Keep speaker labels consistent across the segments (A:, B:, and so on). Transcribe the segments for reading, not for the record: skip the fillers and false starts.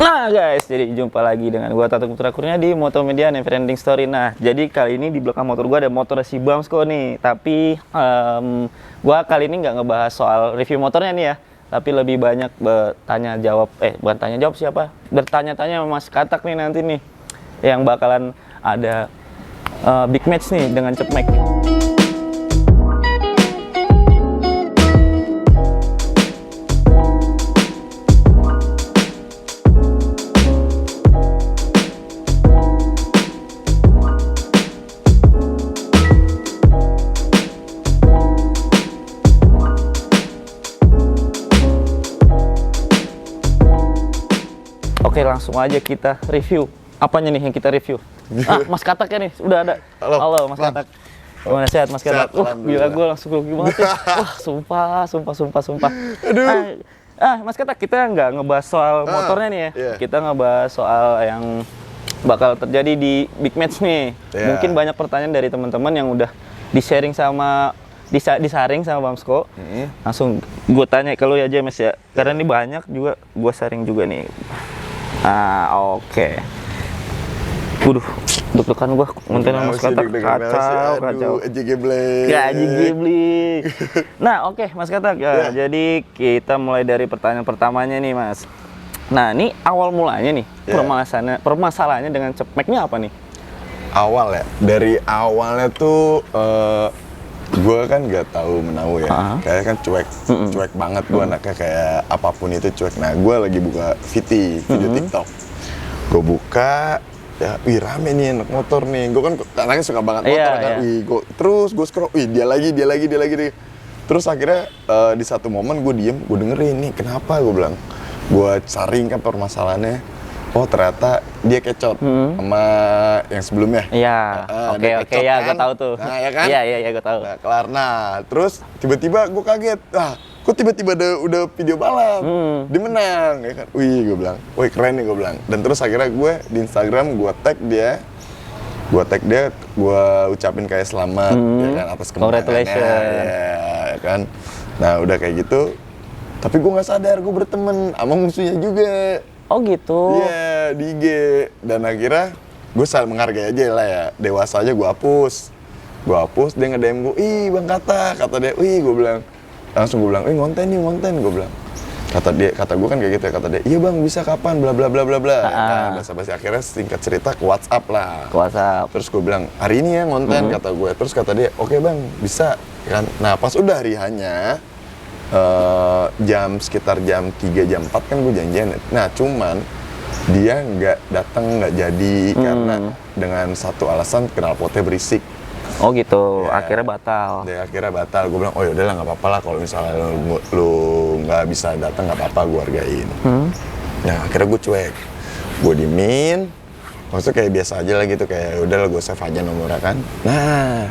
A: Nah guys, jadi jumpa lagi dengan gua Tatuk Putra Kurnia di Motomedia Neverending Story. Nah, jadi kali ini di belakang motor gua ada motor si Bamsko nih. Tapi gua kali ini nggak ngebahas soal review motornya nih ya, tapi lebih banyak bertanya jawab. Bukan tanya jawab siapa? Bertanya-tanya sama Mas Katak nih nanti nih, yang bakalan ada big match nih dengan Cepmek. Oke, langsung aja kita review. Apanya nih yang kita review? Mas Kataknya nih, udah ada. Halo Mas Katak. Gimana sehat Mas Katak? Gila, gue langsung grogi banget ya. Wah, sumpah. Aduh. Mas Katak, kita nggak ngebahas soal motornya nih ya. Kita ngebahas soal yang bakal terjadi di big match nih. Mungkin banyak pertanyaan dari teman-teman yang udah disaring sama Bamsko. Langsung gue tanya ke lu aja Mas ya. Karena ini banyak juga, gue sharing juga nih. Oke. Waduh, deg-degan gua ngonten Mas Katak, kacau.
B: Aji Ghibli.
A: Ya, Aji Ghibli. Nah, oke Mas Katak ya. Jadi kita mulai dari pertanyaan pertamanya nih Mas. Nah, ini awal mulanya nih, permasalahannya dengan Cepmeknya apa nih?
B: Awal ya, dari awalnya tuh gue kan nggak tahu menau ya, kayak kan cuek banget gue anaknya, kayak apapun itu cuek. Nah gue lagi buka video TikTok, gue buka ya, wih rame nih anak motor nih, gue kan anaknya suka banget motor kan, terus gue scroll, dia lagi, terus akhirnya di satu momen gue diem, gue dengerin nih kenapa, gue bilang, gue saring kan permasalahannya. Oh ternyata dia kecot sama yang sebelumnya.
A: Iya. Oke, ya gue tahu tuh.
B: Nah ya kan?
A: Iya gue tahu.
B: Nah kelar. Nah terus tiba-tiba gue kaget. Kok tiba-tiba udah video balap, dia menang, ya kan? Wih gue bilang, wih keren nih gue bilang. Dan terus akhirnya gue di Instagram gue tag dia, gue ucapin kayak selamat, ya kan, atas kemenangannya. Ya kan. Nah udah kayak gitu. Tapi gue nggak sadar gue berteman sama musuhnya juga.
A: Oh gitu?
B: Iya, di IG. Dan akhirnya gue saling menghargai aja lah ya. Dewasa aja gue hapus, dia nge-DM gue, ih Bang kata dia, wih gue bilang, langsung gue bilang, ngonten gue bilang. Kata gue kan kayak gitu ya, kata dia, iya Bang bisa kapan, bla bla bla bla bla. Nah, basa-basi akhirnya singkat cerita ke WhatsApp lah. Terus gue bilang, hari ini ya ngonten, kata gue. Terus kata dia, oke Bang, bisa. Kan? Nah pas udah hari hanya, sekitar jam 3, jam 4 kan gue janjian. Nah cuman dia nggak datang, nggak jadi karena dengan satu alasan knalpotnya berisik.
A: Oh gitu, ya, akhirnya batal.
B: Gue bilang, oh yaudahlah nggak apa-apa lah, kalau misalnya lu nggak bisa datang nggak apa-apa, gue hargain. Nah akhirnya gue cuek, gue diemin, maksudnya kayak biasa aja lah gitu, kayak udahlah gue save aja nomornya kan. Nah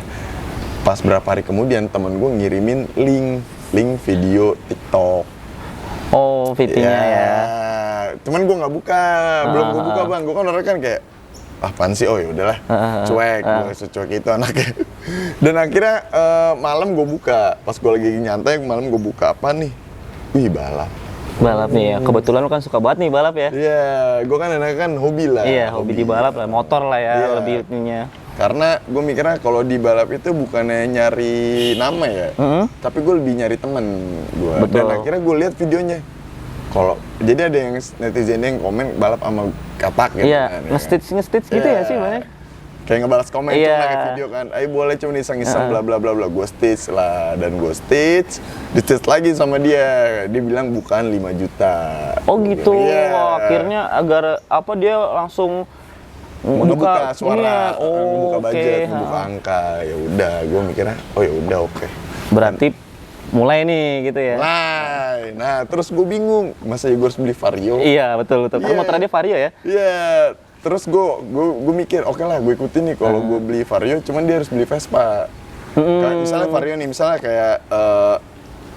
B: pas berapa hari kemudian temen gue ngirimin link video TikTok.
A: Oh, VT-nya ya.
B: Cuman gue nggak buka, belum gue buka Bang. Gue kan orangnya kan kayak, apaan sih? Oh ya udahlah, cuek. Gue secuek itu anaknya. Dan akhirnya malam gue buka, pas gue lagi nyantai malam gue buka, apa nih? Wih balap.
A: Balap nih ya. Kebetulan lu kan suka banget nih balap ya.
B: Iya, gue kan anaknya kan hobi lah.
A: Iya, hobi di balap lah, motor lah ya lebihnya.
B: Karena gue mikirnya kalau di balap itu bukannya nyari nama ya, tapi gue lebih nyari temen gue. Dan akhirnya gue lihat videonya. Jadi ada yang netizen yang komen balap sama Katak gitu.
A: Iya, kan, nge-stitch gitu ya sih banyak.
B: Kayak ngebalas komen cuma kayak video kan, ayo boleh cuma iseng-iseng bla bla bla bla. Gue stitch lah, dan gue stitch lagi sama dia. Dia bilang bukan 5 juta.
A: Oh gitu. Wah, akhirnya agar apa dia langsung
B: ngebuka suara, ngebuka budget, ngebuka angka. Ya udah, gue mikirnya, oh ya udah oke.
A: Berarti mulai nih gitu ya.
B: Nah, terus gue bingung, masa ya gue harus beli Vario?
A: Iya betul. Karena motornya dia Vario ya.
B: Iya. Terus gue mikir, oke lah, gue ikutin nih kalau gue beli Vario, cuman dia harus beli Vespa. Kayak misalnya Vario nih, misalnya kayak,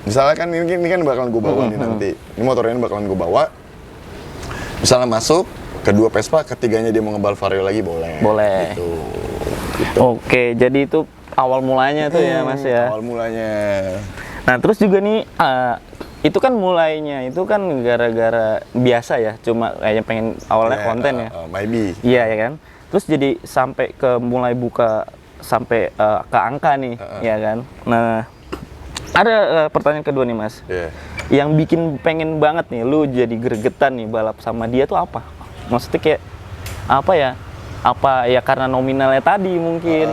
B: misalnya kan ini kan bakalan gue bawa nih nanti. Ini motornya bakalan gue bawa. Misalnya masuk, kedua Vespa, ketiganya dia mau ngebal Vario lagi, boleh. Gitu.
A: Oke, jadi itu awal mulanya tuh ya Mas ya.
B: Awal mulanya.
A: Nah terus juga nih itu kan mulainya itu kan gara-gara biasa ya, cuma kayaknya pengen awalnya konten ya.
B: Maybe.
A: Iya ya kan. Terus jadi sampai ke mulai buka sampai ke angka nih, ya kan. Nah, ada pertanyaan kedua nih Mas. Yang bikin pengen banget nih lu jadi gregetan nih balap sama dia tuh apa? Maksudnya kayak apa ya? Apa ya karena nominalnya tadi mungkin,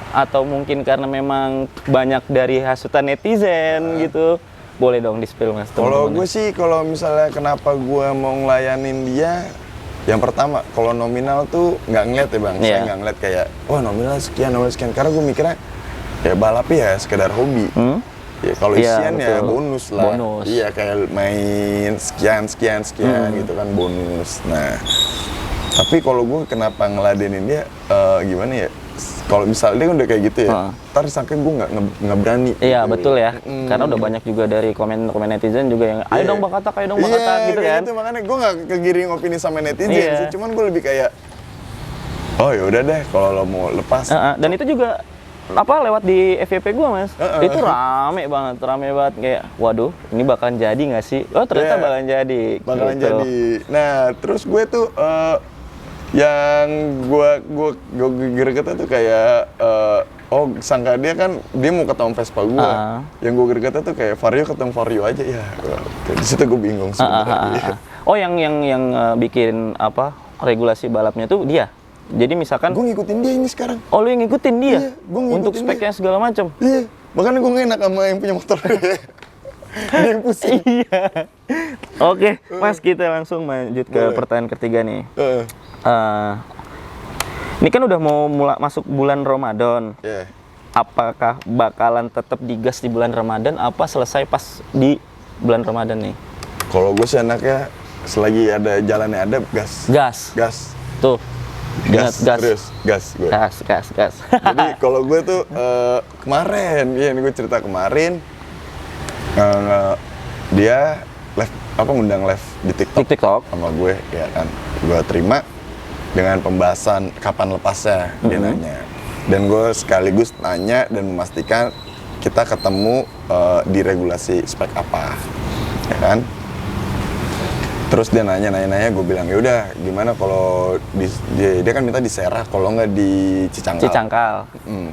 A: atau mungkin karena memang banyak dari hasutan netizen gitu. Boleh dong di-spill Mas.
B: Kalau gue sih, kalau misalnya kenapa gue mau ngelayanin dia, yang pertama kalau nominal tuh nggak ngeliat ya Bang. Saya nggak ngeliat kayak, wah nominal sekian. Karena gue mikirnya ya balap ya sekedar hobi. Ya kalau isian ya bonus lah. Iya, kayak main sekian gitu kan bonus. Nah, tapi kalau gue kenapa ngeladenin dia, gimana ya? Kalau misalnya dia udah kayak gitu ya, ntar disangka gue nggak berani.
A: Iya gitu. Betul ya, karena udah banyak juga dari komen netizen juga yang ayo dong Bang Katak gitu kan.
B: Gitu, makanya gue nggak kegiring opini sama netizen sih, cuman gue lebih kayak, oh ya udah deh kalau lo mau lepas.
A: Dan itu juga lewat di FYP gue Mas, itu rame banget kayak, waduh ini bakalan jadi nggak sih? Oh ternyata bakalan jadi.
B: Jadi. Nah terus gue tuh yang gue gregetnya tuh kayak sangka dia kan dia mau ketemu Vespa gue. Yang gue gregetnya tuh kayak Vario ketemu Vario aja ya. Di situ gue bingung sebenarnya.
A: Oh yang bikin apa regulasi balapnya tuh dia. Jadi misalkan
B: gue ngikutin dia ini sekarang.
A: Oh lu yang ngikutin dia?
B: Iya, gue ngikutin
A: untuk speknya segala macam.
B: Iya, makanya gue gak enak sama yang punya motor. Dia yang pusing.
A: Iya. Oke, Mas kita langsung lanjut ke pertanyaan ketiga nih. Ini kan udah mau masuk bulan Ramadan. Apakah bakalan tetap digas di bulan Ramadan? Apa selesai pas di bulan Ramadan nih?
B: Kalau gue sih enaknya selagi ada jalannya ada gas.
A: Tuh.
B: Gas. Gue.
A: Gas.
B: Jadi kalau gue tuh kemarin, ini gue cerita kemarin, dia ngundang live di TikTok sama gue, ya kan. Gue terima dengan pembahasan kapan lepasnya, dia nanya. Dan gue sekaligus nanya dan memastikan kita ketemu di regulasi spek apa, ya kan. Terus dia nanya, gue bilang ya udah gimana kalau dia kan minta di Serah, kalau nggak di Cicangkal.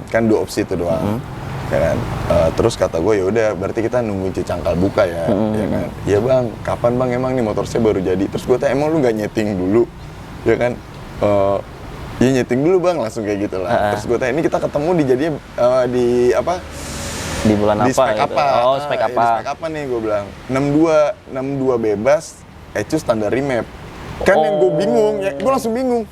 B: Kan 2 opsi itu doang. Kan? Terus kata gue ya udah berarti kita nungguin Cicangkal buka ya, ya kan? Iya Bang, kapan Bang emang nih motor saya baru jadi? Terus gue tanya emang lu nggak nyeting dulu, ya kan? Ya nyeting dulu Bang, langsung kayak gitu lah. Terus gue tanya ini kita ketemu di jadinya di apa?
A: Di bulan
B: di
A: apa?
B: Spek apa?
A: Oh spek apa?
B: Di spek apa nih gue bilang? 62 bebas. Ecu standar remap. Kan yang gue bingung, ya, gue langsung bingung.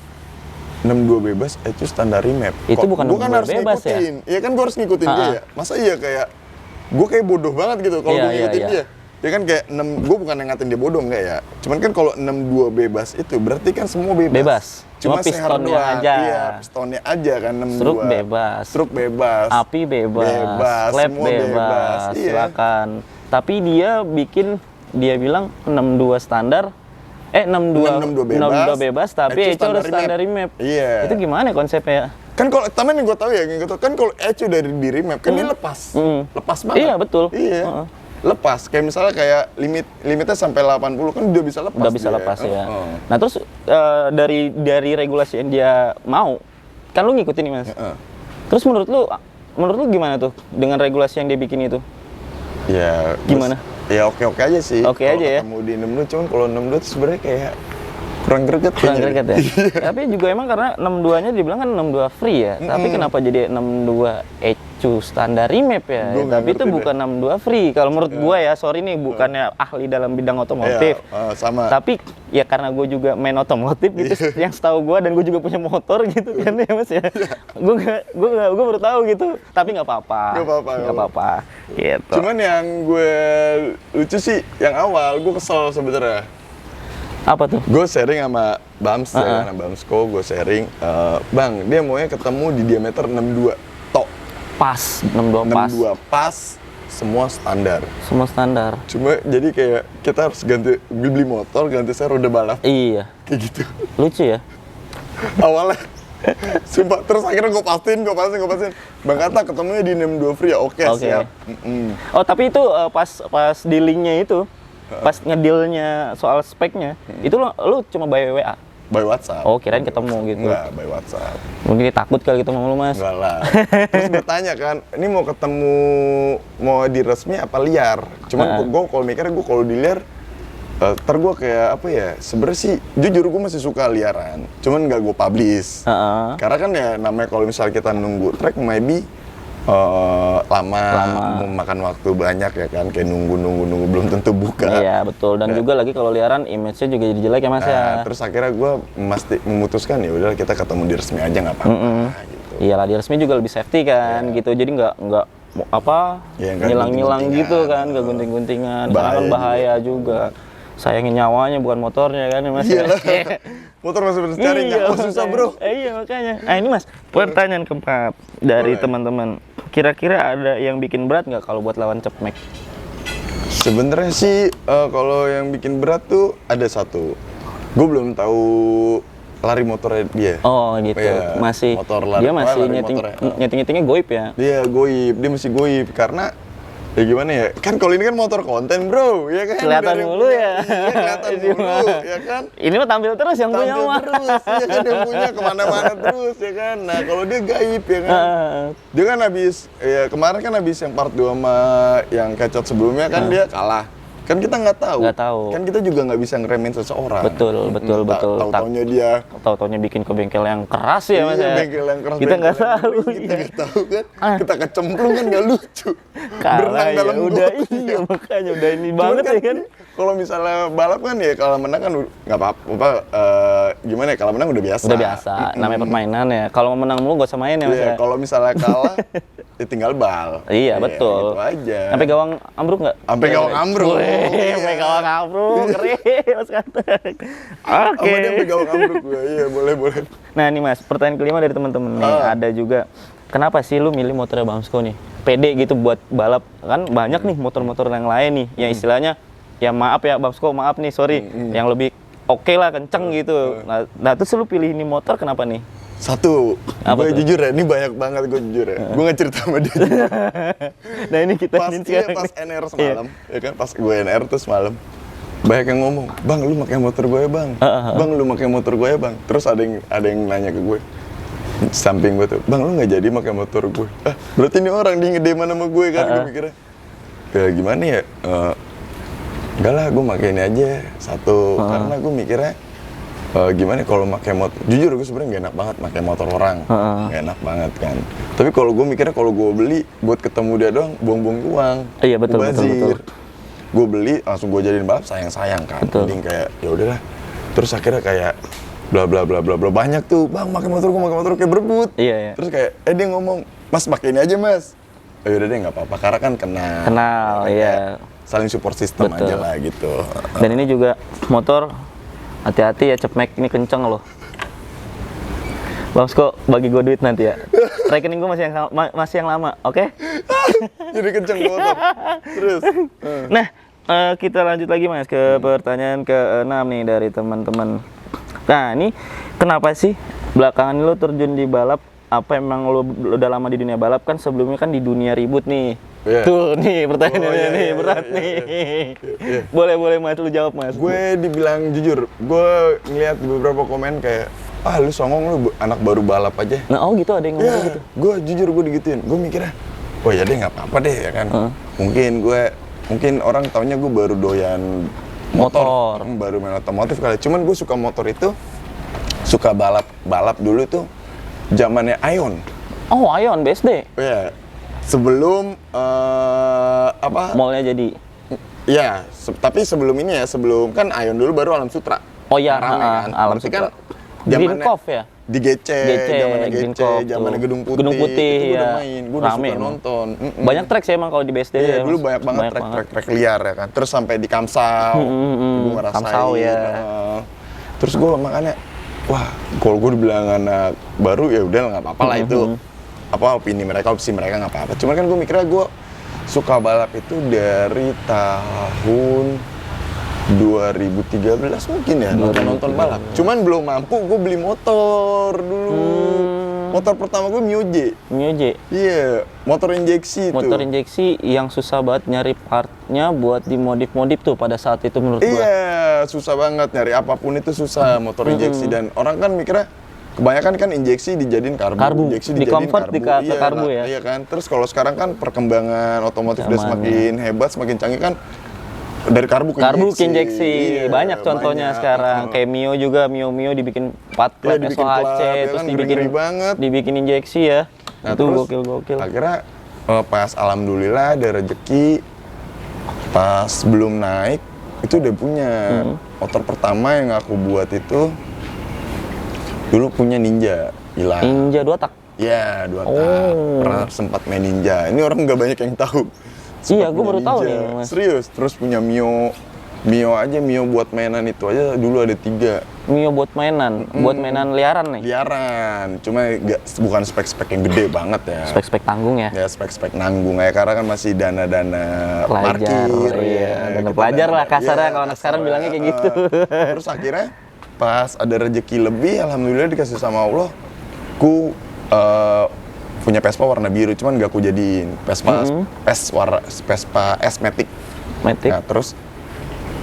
B: 62 bebas, Ecu standar remap.
A: Itu bukan 62
B: kan harus
A: bebas
B: ngikutin. Iya kan gue harus ngikutin dia ya. Masa iya kayak gue kayak bodoh banget gitu kalau gue ngikutin dia. Ya kan kayak gue bukan yang ngatain dia bodoh enggak ya. Cuman kan kalau 62 bebas itu berarti kan semua bebas.
A: Cuma pistonnya aja.
B: Iya, pistonnya aja kan 62. Struk bebas.
A: Api bebas. Klep bebas.
B: Iya.
A: Silakan. Tapi dia bilang 62 standar 62 bebas tapi Ecu harus standar remap.
B: Iya.
A: Itu gimana konsepnya?
B: Kan kalau temen yang gue tahu ya, kan kalau Ecu dari di remap kan dia lepas. Lepas banget.
A: Iya, betul.
B: Iya. Lepas. Kayak misalnya kayak limitnya sampai 80 kan udah bisa lepas.
A: Udah bisa lepas ya. Nah, terus dari regulasi yang dia mau, kan lu ngikutin nih, Mas. Terus menurut lu gimana tuh dengan regulasi yang dia bikin itu?
B: Ya,
A: gimana?
B: Ya oke aja sih.
A: Oke aja ya.
B: Ketemu di 62, cuman kalau 62 tuh sebenarnya kayak kurang greget
A: ya. Tapi juga emang karena 62-nya dibilang kan 62 free ya. Tapi kenapa jadi 62 Ecu standar remap ya? Tapi itu bukan 62 free. Kalau menurut gua ya, sorry nih bukannya ahli dalam bidang otomotif.
B: Sama.
A: Tapi ya karena gua juga main otomotif gitu, yang setahu gua dan gua juga punya motor gitu kan ya Mas ya. Gua baru tahu gitu. Tapi nggak apa-apa. Gitu.
B: Cuman yang gue lucu sih yang awal gua kesel sebenarnya.
A: Apa tuh?
B: Gue sharing sama Bams, ya, Bamsko, gue sharing, Bang, dia maunya ketemu di diameter 62 tok.
A: Pas, 62
B: pas, semua standar. Cuma jadi kayak kita harus beli motor, ganti roda balap.
A: Iya.
B: Kayak gitu.
A: Lucu ya?
B: Awalnya Sumpah, terus akhirnya gue pastiin. Bang Kata ketemunya di Nem 2 Free ya, oke. Siap.
A: Oh tapi itu pas dealingnya itu, pas ngedealnya soal speknya, itu lu cuma by WA?
B: By WhatsApp.
A: Oh kirain ketemu gitu.
B: Enggak, by WhatsApp.
A: Mungkin dia takut kali ketemu lu mas.
B: Enggak lah. Terus gue tanya kan, ini mau ketemu, mau di resmi apa liar? Cuman gue kalau mikirnya gue kalau di liar, ntar gue kayak apa ya, sebenarnya sih jujur gue masih suka liaran, cuman nggak gue publish. Karena kan ya namanya kalau misalnya kita nunggu track maybe lama, memakan waktu banyak ya kan, kayak nunggu belum tentu buka.
A: Iya betul, dan juga lagi kalau liaran image-nya juga jadi jelek ya mas ya.
B: Terus akhirnya gue memutuskan ya udah kita ketemu di resmi aja nggak apa-apa gitu.
A: Iyalah di resmi juga lebih safety kan gitu, jadi nggak apa ngilang gitu kan, nggak gunting-guntingan, karena kan bahaya juga. Sayangin nyawanya bukan motornya kan ya mas.
B: Iyalah. Motor masih bisa cari nyawa susah bro.
A: Iya makanya. Ini mas, pertanyaan keempat dari teman-teman. Kira-kira ada yang bikin berat nggak kalau buat lawan Cepmek?
B: Sebenarnya sih kalau yang bikin berat tuh ada satu. Gue belum tahu lari motornya dia.
A: Oh gitu.
B: Ya,
A: masih
B: motor lari,
A: dia masih nyeting-nyetingnya goib ya?
B: Dia goib, dia masih goib karena ya gimana ya, kan kalau ini kan motor konten bro, ya kan?
A: Kelihatan mulu ya?
B: Iya, kelihatan mulu, ya kan?
A: Ini mah tampil terus yang punya mah.
B: Tampil terus, ya kan yang punya kemana-mana terus, ya kan? Nah kalau dia gaib, ya kan? Dia kan habis, ya kemarin kan habis yang part 2 sama yang kecot sebelumnya kan dia kalah. Kan kita nggak tahu. Kan kita juga nggak bisa ngeremehin seseorang.
A: Betul.
B: Tahu-taunya dia.
A: Tahu-taunya bikin ke bengkel yang keras ya mas.
B: Iya, bengkel yang keras.
A: Kita nggak tahu.
B: Kita nggak tahu kan. Kita kecemplung kan nggak lucu.
A: Berenang ya, dalam udah iya makanya udah ini banget ya kan.
B: Kalau misalnya balap kan ya kalau menang kan nggak apa-apa. Gimana ya, kalau menang udah biasa.
A: Udah biasa. Namanya permainan ya. Kalau mau menang mulu gak usah main ya mas.
B: Iya, kalau misalnya kalah ya tinggal bal.
A: Iya betul.
B: Gitu aja.
A: Sampai gawang ambruk nggak?
B: Sampai gawang ambruk.
A: Sampai gawang ambruk, keren mas kata. Oke.
B: Sampai gawang ambruk gue. Iya boleh.
A: Nah nih mas, pertanyaan kelima dari teman-teman nih ada juga. Kenapa sih lu milih motornya Bamsko nih? Pede gitu buat balap, kan banyak nih motor-motor yang lain nih, yang istilahnya ya maaf ya Bamsko, maaf nih sorry, yang lebih oke lah kenceng gitu. Nah terus lu pilih ini motor kenapa nih?
B: Satu, gue jujur ya, ini banyak banget gue jujur ya. Gue nggak cerita sama dia.
A: Nah ini kita
B: pas NR semalam, ya kan pas gue NR tuh semalam, banyak yang ngomong, bang lu pakai motor gue ya bang, bang lu pakai motor gue ya bang. Terus ada yang nanya ke gue, samping gue tuh, bang lu nggak jadi pakai motor gue. Berarti ini orang di ngedeman sama gue kan, gue mikirnya, ya gimana ya, enggak lah gue pakai ini aja satu, karena gue mikirnya gimana kalau pakai motor, jujur gue sebenarnya gak enak banget pakai motor orang, gak enak banget kan. Tapi kalau gue mikirnya kalau gue beli buat ketemu dia doang, buang-buang uang.
A: Iya betul.
B: Gue beli langsung gue jadiin balap sayang kan. Mending kayak ya udahlah. Terus akhirnya kayak bla bla banyak tuh, bang pakai motor kayak berebut.
A: Iya.
B: Terus kayak dia ngomong, mas pakai ini aja mas. Ya udah deh nggak apa-apa, karena kan kenal
A: iya.
B: Saling support system aja lah gitu.
A: Dan ini juga motor. Hati-hati ya Cepmek, ini kenceng loh. Bamsko bagi gue duit nanti ya. Rekening gue masih yang lama, oke?
B: Jadi kenceng motor. Terus.
A: Nah, kita lanjut lagi mas ke pertanyaan ke-6 nih dari teman-teman. Nah, ini kenapa sih belakangan lo terjun di balap? Apa emang lo udah lama di dunia balap kan? Sebelumnya kan di dunia ribut nih. Tuh nih pertanyaannya nih berat nih. Boleh mas lu jawab mas.
B: Gue dibilang jujur, gue ngeliat di beberapa komen kayak lu songong lu anak baru balap aja.
A: Nah gitu ada yang ngomong gitu.
B: Gue jujur gue digituin. Gue mikirnya, oh ya deh nggak apa-apa deh ya kan. Mungkin orang taunya gue baru doyan motor. Baru main otomotif kali. Cuman gue suka motor itu, suka balap dulu tuh zamannya Ion.
A: Oh Ion BSD.
B: Iya. Sebelum
A: mallnya jadi.
B: Iya, tapi sebelum ini ya, sebelum kan Ion dulu baru Alam Sutra.
A: Oh iya,
B: kan.
A: Alam Sutra. Green Cove ya?
B: Di GC, zamannya Gedung Putih itu udah main, gue udah suka nonton.
A: Banyak track sih emang kalau di BSD.
B: Iya, dulu banyak banget track liar ya kan. Terus sampai di Kamsau, gue ngerasain.
A: Kamsau ya.
B: Terus gue makanya, wah, kalau gue dibilang anak baru ya udah nggak apa-apa lah itu. Opsi mereka nggak apa-apa. Cuman kan gue mikirnya gue suka balap itu dari tahun 2013 mungkin ya, nonton balap. Cuman belum mampu, gue beli motor dulu. Motor pertama gue Mio J.
A: Mio J?
B: Iya, motor injeksi itu.
A: Motor injeksi yang susah banget nyari partnya buat dimodif-modif tuh pada saat itu menurut gue.
B: Iya, susah banget, nyari apapun itu susah motor injeksi. Dan orang kan mikirnya, kebanyakan kan injeksi dijadiin karbu. Injeksi dijadiin
A: di-convert ke karbu ya?
B: Iya kan, terus kalau sekarang kan perkembangan otomotif udah semakin hebat, semakin canggih kan. Dari karbu ke injeksi.
A: Iya, banyak contohnya sekarang. Kayak Mio juga, Mio dibikin plat SOHC, terus
B: kan,
A: dibikin injeksi ya.
B: Nah,
A: itu
B: terus
A: gokil.
B: Akhirnya pas alhamdulillah ada rezeki, pas belum naik itu udah punya. Motor pertama yang aku buat itu dulu punya Ninja, hilang.
A: Ninja 2 tak?
B: Iya, 2 tak. Pernah sempat main Ninja. Ini orang nggak banyak yang tahu.
A: Iya, gue baru tahu nih, Mas.
B: Serius, terus punya Mio buat mainan itu aja dulu ada 3.
A: Mio buat mainan liaran nih?
B: Liaran, cuma bukan spek-spek yang gede banget ya.
A: Spek-spek tanggung ya?
B: Ya, spek-spek nanggung ya, karena kan masih dana-dana
A: pelajar,
B: parkir.
A: Dana pelajar lah kasarnya, kalau anak sekarang bilangnya kayak gitu.
B: Terus akhirnya, pas ada rezeki lebih, alhamdulillah dikasih sama Allah, ku punya Vespa warna biru, cuman gak aku jadiin Vespa S-Matic. Nah, terus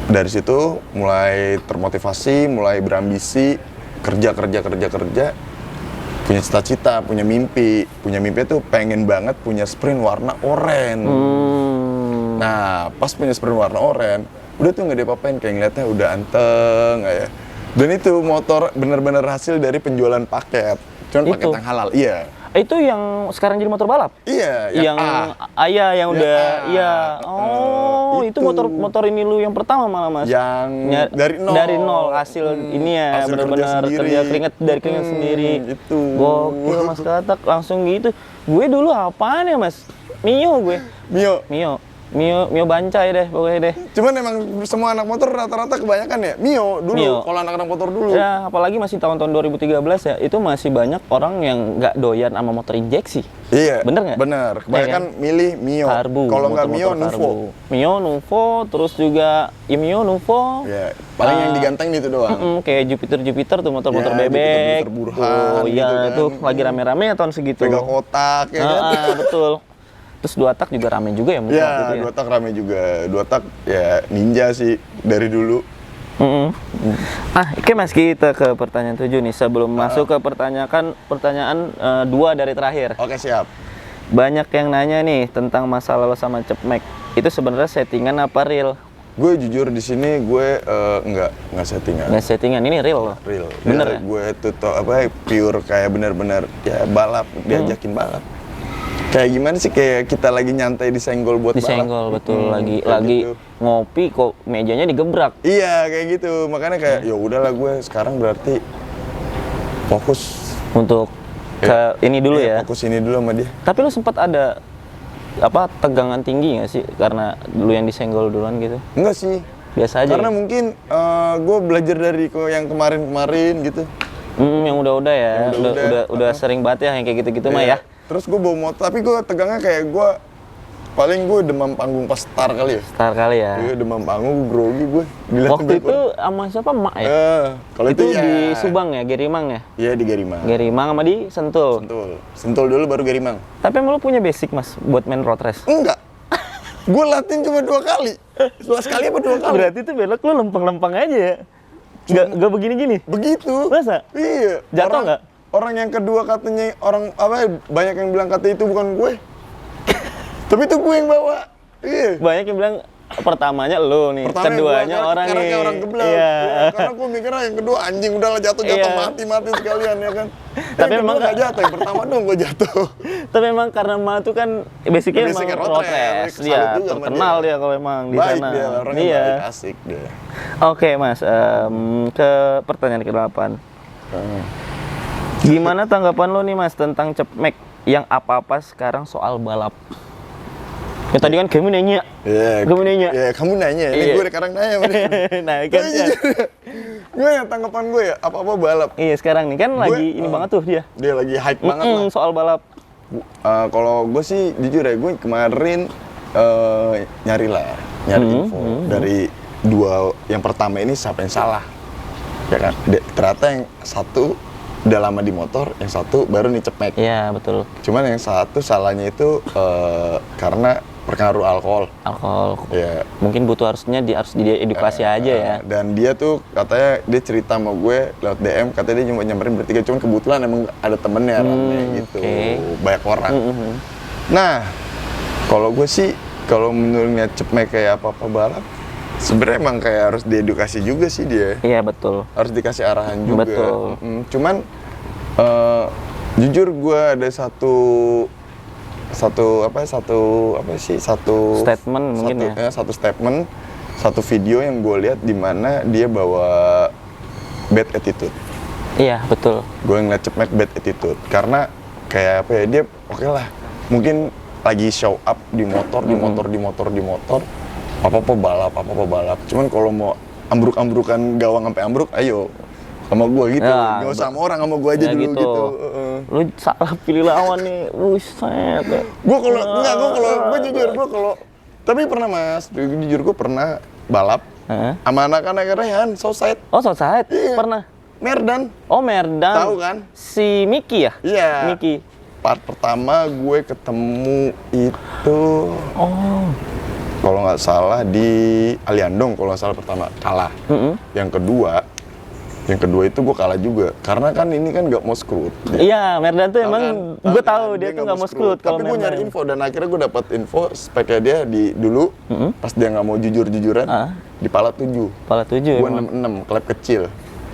B: dari situ mulai termotivasi, mulai berambisi, kerja, punya cita-cita, punya mimpi tuh pengen banget punya sprint warna oranye. Nah, pas punya sprint warna oranye, udah tuh nggak diapa-apain, kayak ngeliatnya udah anteng ya. Dan itu motor bener-bener hasil dari penjualan paket, cuman paket yang halal, iya.
A: Itu yang sekarang jadi motor balap?
B: Iya,
A: yang Ayah yang udah, iya. Oh, itu motor ini lu yang pertama malah, Mas?
B: Yang
A: dari nol hasil ini ya, benar-benar kerja keringat sendiri.
B: Itu.
A: Gokil, Mas Katak, langsung gitu. Gue dulu apaan ya, Mas? Mio gue. Mio bancai deh pokoknya deh.
B: Cuman emang semua anak motor rata-rata kebanyakan ya Mio dulu. Kalau anak-anak motor dulu.
A: Ya, apalagi masih tahun-tahun 2013 ya, itu masih banyak orang yang nggak doyan sama motor injeksi.
B: Iya.
A: Bener nggak?
B: Bener. Kebanyakan milih Mio.
A: Karbu.
B: Kalau nggak Mio, Nuvo.
A: Mio, Nuvo, terus juga Mio, Nuvo.
B: Iya. Paling yang diganteng itu doang.
A: Kayak Jupiter tuh motor-motor bebek.
B: Jupiter Burhan.
A: Iya,
B: gitu
A: tuh lagi rame-rame ya tahun segitu.
B: Pegang kotak ya kan.
A: Betul. Terus 2 tak juga rame juga ya mungkin waktu itu ya?
B: 2 tak rame juga. 2 tak ya Ninja sih dari dulu.
A: Oke Mas, kita ke pertanyaan 7 nih. Sebelum masuk ke pertanyaan 2 dari terakhir.
B: Oke, siap.
A: Banyak yang nanya nih tentang masalah lo sama Cepmek. Itu sebenarnya settingan apa real?
B: Gue jujur di sini gue nggak settingan.
A: Nggak settingan, ini real loh.
B: Real.
A: Bener ya?
B: Gue tuh pure kayak bener-bener ya balap, diajakin balap. Kayak gimana sih, kayak kita lagi nyantai disenggol buat balap.
A: Disenggol, betul. Lagi
B: gitu.
A: ngopi kok mejanya digebrak.
B: Iya, kayak gitu. Makanya kayak ya udahlah, gue sekarang berarti fokus
A: untuk ke ini dulu ya.
B: Fokus ini dulu sama dia.
A: Tapi lu sempat ada tegangan tinggi nggak sih karena lu yang disenggol duluan gitu?
B: Enggak sih.
A: Biasa aja.
B: Karena mungkin gue belajar dari yang kemarin gitu.
A: Yang udah-udah ya. Udah sering banget ya yang kayak gitu-gitu mah ya.
B: Terus gue bawa motor, tapi gue tegangnya kayak gue demam panggung pas start kali ya.
A: Start kali ya.
B: Iya, demam panggung, grogi gue.
A: Waktu itu sama siapa, Mak ya?
B: Kalau
A: itu di Subang ya, Gerimang ya?
B: Iya, di Gerimang.
A: Gerimang sama di Sentul.
B: Sentul dulu baru Gerimang.
A: Tapi emang lu punya basic Mas buat main road race?
B: Enggak. Gue latihan cuma 2 kali. Sekali apa 2 kali?
A: Berarti itu belok lu lempeng-lempeng aja ya? Nggak begini-gini?
B: Begitu.
A: Masa?
B: Iya.
A: Jatuh nggak?
B: Orang yang kedua katanya banyak yang bilang katanya itu bukan gue. Tapi itu gue yang bawa. Iya.
A: Banyak yang bilang pertamanya lo nih, keduanya orang nih.
B: Karena orang geblek.
A: Iya.
B: Karena gue mikirnya yang kedua anjing udahlah jatuh mati sekalian ya kan.
A: Tapi emang
B: nggak jatuh, yang pertama dong gue jatuh.
A: Tapi emang karena Ma tuh kan basicnya emang road race. Dia terkenal dia kalau emang di sana.
B: Baik dia, orangnya baik, asik dia.
A: Oke Mas, ke pertanyaan ke-8. Gimana tanggapan lo nih Mas tentang Cepmek yang apa-apa sekarang soal balap? Ya tadi kan kamu nanya.
B: Iya. Kamu nanya. Ini gue sekarang nanya.
A: Nah, kan ya.
B: Gue tanggapan gue ya, apa-apa balap.
A: Iya, sekarang nih kan lagi ini banget tuh dia.
B: Dia lagi hype banget lah.
A: Soal balap.
B: Kalau gue sih jujur ya, gue kemarin nyari info dari yang pertama ini siapa yang salah, ya kan? Ternyata yang satu udah lama di motor, yang satu baru nih cepmek.
A: Iya, betul.
B: Cuman yang satu salahnya itu karena pengaruh alkohol. Ya.
A: Mungkin harus diedukasi aja ya.
B: Dan dia tuh katanya dia cerita sama gue lewat DM, katanya dia cuma nyamperin bertiga, cuman kebetulan emang ada temennya rame gitu, banyak orang. Nah, kalau gue sih, kalau menurutnya cepmek kayak apa-apa balap, sebenarnya emang kayak harus diedukasi juga sih dia.
A: Iya, betul.
B: Harus dikasih arahan juga.
A: Betul.
B: Cuman jujur gue ada satu
A: statement mungkin ya.
B: Satu statement, satu video yang gue lihat di mana dia bawa bad attitude.
A: Iya, betul.
B: Gue ngeliat cepmek bad attitude karena kayak apa ya, dia oke lah, mungkin lagi show up di motor, apa-apa balap. Cuman kalau mau ambruk-ambrukan gawang sampai ambruk, ayo sama gua gitu. Gak usah sama orang, sama gua aja dulu gitu.
A: Lu salah pilih lawan nih. Buset.
B: Gua tapi pernah Mas, jujur gua pernah balap sama anak-anak Rehan, Southside.
A: Oh, Southside?
B: Iya.
A: Pernah?
B: Merdan.
A: Oh, Merdan.
B: Tahu kan?
A: Si Miki ya?
B: Iya.
A: Miki.
B: Part pertama gue ketemu itu kalau nggak salah di Aliandong, kalau nggak salah pertama kalah. Yang kedua itu gue kalah juga, karena kan ini kan nggak mau scrut.
A: Iya, Merdan tuh emang gue tahu dia tuh nggak mau scrut.
B: Tapi gue nyari info dan akhirnya gue dapat info speknya dia dulu pas dia nggak mau jujur-jujuran di pala 7.
A: Pala 7.
B: Gue 66, klep kecil.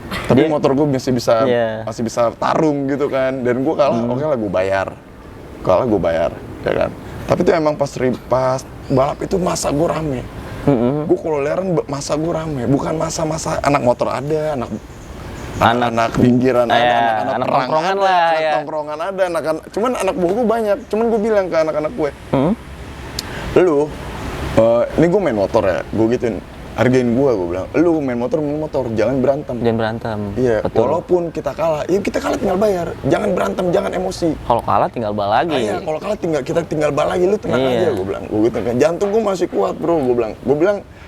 B: Tapi motor gue masih bisa tarung gitu kan, dan gue kalah. Oke lah, gue bayar, ya kan. Tapi itu emang pas balap itu masa gue rame. Gue kalau leren masa gue rame, bukan masa anak motor ada, anak pinggiran ada, anak tongkrongan ada, anak tongkrongan ada, cuman anak buah gue banyak. Cuman gue bilang ke anak-anak gue, lu, ini gue main motor ya, gue gituin, hargain gue bilang, lu main motor, jangan berantem. Iya, betul. Walaupun kita kalah, ya kita kalah tinggal bayar, jangan berantem, jangan emosi.
A: Kalau kalah tinggal bal lagi.
B: Iya, kalau kalah kita tinggal bal lagi, lu tenang aja, gue bilang. Gue gitu kan, jantung gue masih kuat bro, gue bilang,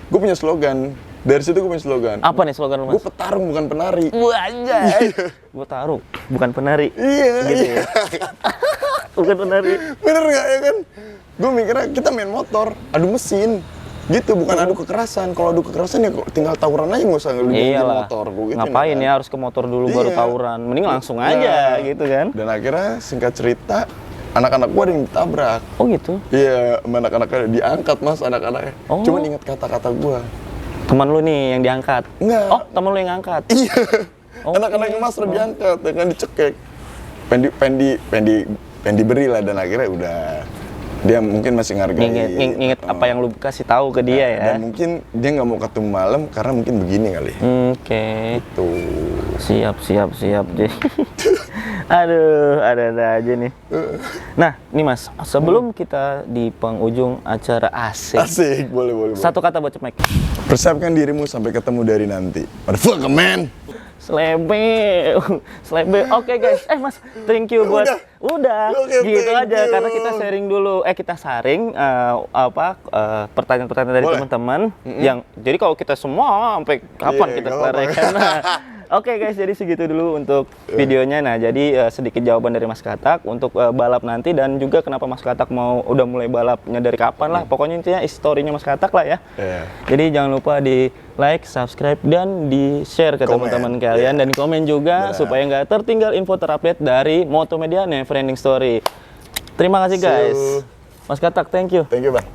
B: gue punya slogan. Dari situ gue punya slogan.
A: Apa nih slogan lu, Mas?
B: Gue petarung bukan penari.
A: Wah, anjay. Gue taruh, bukan penari.
B: Iya,
A: gitu ya. Bukan penari.
B: Bener nggak ya kan? Gue mikirnya kita main motor, adu mesin. Gitu, bukan adu kekerasan. Kalau adu kekerasan ya tinggal tawuran aja, nggak usah ngeludahin motor. Gitu,
A: ngapain ya harus ke motor dulu baru tawuran? Mending langsung aja gitu kan.
B: Dan akhirnya singkat cerita, anak-anak gua ada yang ditabrak.
A: Oh gitu?
B: Iya, anak-anaknya diangkat Mas, anak-anaknya. Cuman ingat kata-kata gua.
A: Teman lu nih yang diangkat?
B: Enggak.
A: Oh, teman lu yang ngangkat?
B: Iya. Anak-anaknya Mas udah diangkat, dengan dicekek. Pengen diberi lah, dan akhirnya udah. Dia mungkin masih ngargain.
A: Inget apa yang lu kasih tahu ke dia ya.
B: Dan mungkin dia nggak mau ketemu malam karena mungkin begini kali.
A: Oke.
B: Itu.
A: Siap. Aduh, ada aja nih. Nah, nih Mas, sebelum kita di penghujung acara asik.
B: Boleh.
A: Satu kata buat Cepmek.
B: Persiapkan dirimu sampai ketemu dari nanti. Motherfucker man.
A: Selebe. Oke guys. Mas, thank you buat udah gitu aja karena kita sharing dulu. Kita saring pertanyaan-pertanyaan dari teman-teman yang jadi kalau kita semua sampai kapan kita selesaikan. Oke guys, jadi segitu dulu untuk videonya. Nah, jadi sedikit jawaban dari Mas Katak untuk balap nanti, dan juga kenapa Mas Katak udah mulai balapnya dari kapan lah. Pokoknya intinya historinya Mas Katak lah ya. Jadi jangan lupa di like, subscribe, dan di share ke teman-teman kalian, dan komen juga supaya nggak tertinggal info terupdate dari Motomedia Never Ending Story. Terima kasih guys. Mas Katak, thank you.
B: Thank you Bang.